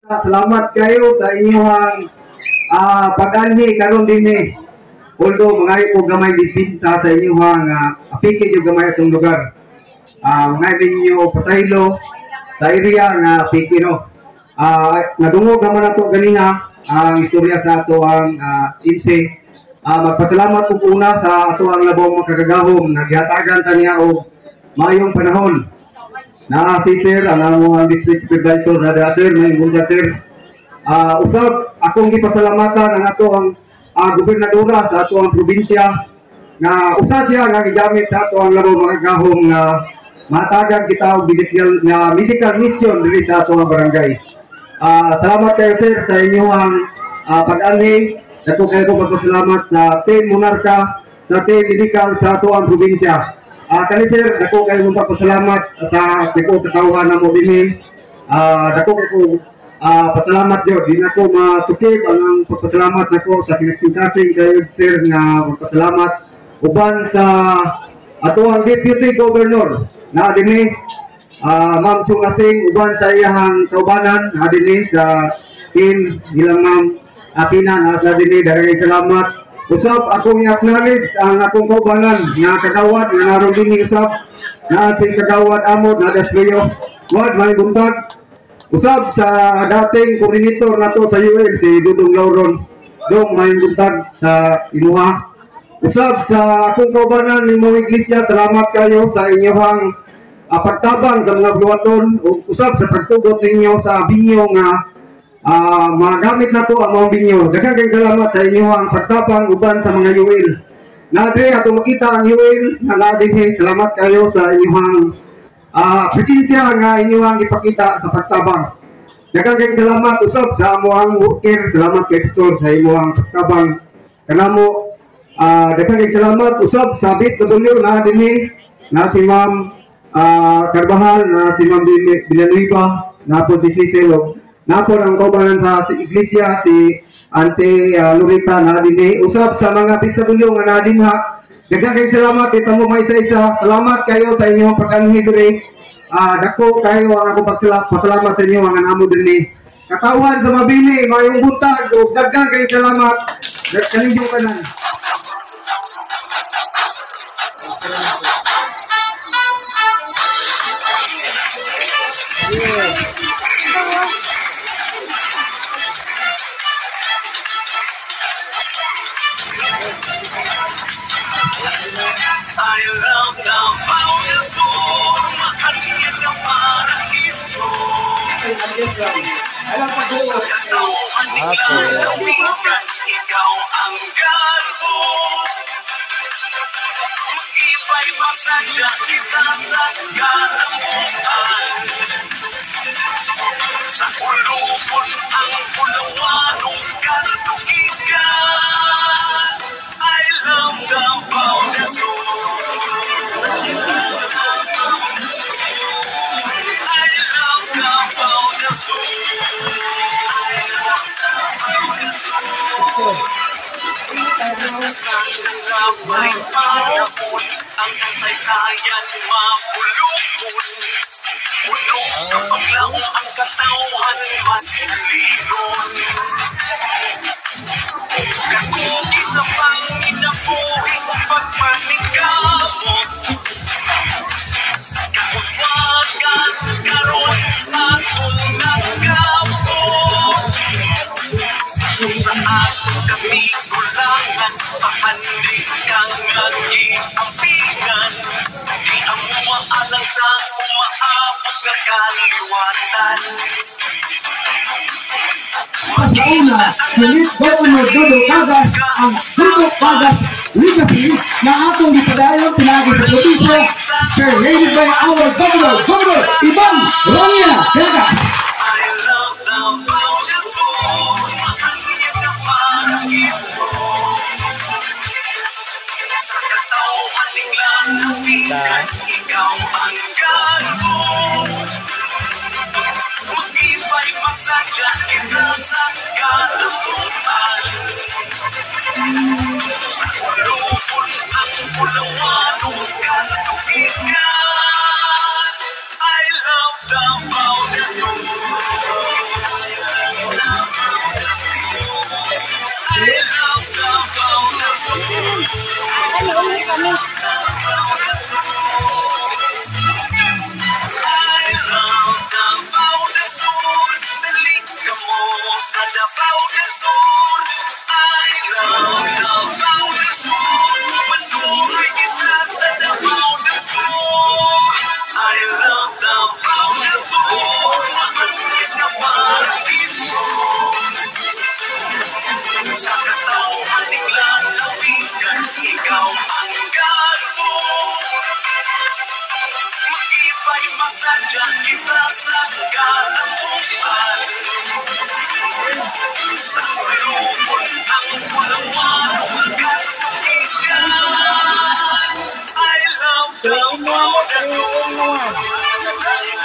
Salamat kayo sa inyong pag-anhi karon din ni. Although mga po gamay dipinsa sa inyong apikit yung gamay itong lugar. Mga ninyo pasahilo sa area nga apikino. Nadungog naman na ito ganina ang istorya sa ato ang IMSE. Magpasalamat po una sa ato ang labong makagagahom. Naghihatagan taniya o mayong panahon. Na si Sir, ang among district supervisor na Sir, may bunga Sir. Usab, akong gipasalamatan ang ato ang gobernadora sa ato ang probinsya na usa siya nga gigamit sa ato ang labong makagahom na matagan kita og medical mission diri sa ato ang barangay. Salamat kayo Sir sa inyong pag-anhi. Dako kayo ko pagpasalamat sa Team Monarca, sa Team Medical sa ato ang probinsya. Kani Sir, dako kayo mong pagpasalamat sa dako katawhan na mo dinhi. Dako ko pasalamat yun. Di na ko matukib ang pagpasalamat nako sa pinagsintasing kayo Sir nga pagpasalamat uban sa ato ang Deputy Governor na dinhi. Ma'am Sungasing uban sa iyang kaubanan na dinhi sa team bilang Ma'am Akina na dinhi. Daghang salamat. Usab akong i-acknowledge ang akong kaubanan nga kagawad nga naroon din usab na si kagawad Amod na Dasloyo wad may buntag. Usab sa dating koordinator nato sa UL si Dudong Lauron dong may buntag sa imuha. Usab sa akong kaubanan ni mga iglesia, salamat kayo sa inyong pagtabang sa mga buhaton ug usab sa pagtugot ninyo sa binyo nga magamit na to ang mga binyo. Daghang salamat sa inyo ang pagtapang uban sa mga UL. Nadre ato makita ang UL na nadinhi. Salamat kayo sa inyong presensya nga inyong ipakita sa pagtabang. Daghang salamat usab sa amoang worker. Salamat kay Pastor sa inyong pagtabang kanamo. Daghang salamat usab sa BSW na dinhi na si Ma'am Carbajal, na si Ma'am Villanueva, na po si Cicelo. Napo ang kaubanan sa iglesia si Ante Lorita na dinhi. Usab sa mga bisabulyo nga nadinha. Daghang salamat kita mo may isa-isa. Salamat kayo sa inyong pag-anhi diri. Dako kayo ang ako pasalamat sa inyo ang namo dinhi. Katawan sa mabini, mayong buntag ug daghang salamat. Kaninyo kanan. I love the Paulasol, mahangin ng paraiso. Sa katawan nila lawigan, ikaw ang galbo. Mag-iba'y masadya kita sa kalambuan. Sa ulupon ang pulawanong katugigan. I love the Paulasol. Sa nagkabay panahon, ang kasaysayan mapulupon. Puno sa paglaw ang katauhan masaligon. Kakugi sa panginabuhi o pagpanigamot. Kakuswagan karon akong nagkabot. Sa akong kamigulangan, pahandig kang nag-iampigan. Di ang umaalang sa umaabot na kaliwatan. Mas mauna, Pilit Governor Dodo Cagas ang Sudo Cagas Legacy na atong ipadayon pinagi sa probinsya, spearheaded by our Governor, Governor Ivan Ronia Cagas. Ikaw ang galbo. Mag-iba'y magsadya kita sa kalambuan. Sa ulupon ang pulawanong katugigan. I love the Paulasol. Davao del Sur. I love Davao del Sur. Manuhay kita sa Davao del Sur. I love Davao del Sur. Manuhay na paradiso. Sa katauhan tinglang lapitan, ikaw ang garbo. Mag-iba'y masadya kita sa kalapuan. Sa kulungan ang pulawan, magkatukigan. I love Davao del Sur.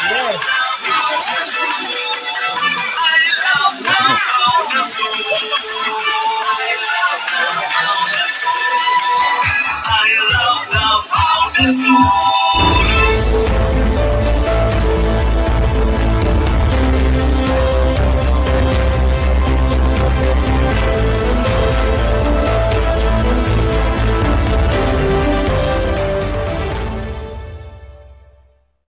Yes. I love Davao del Sur. I love Davao del Sur. I love Davao del Sur.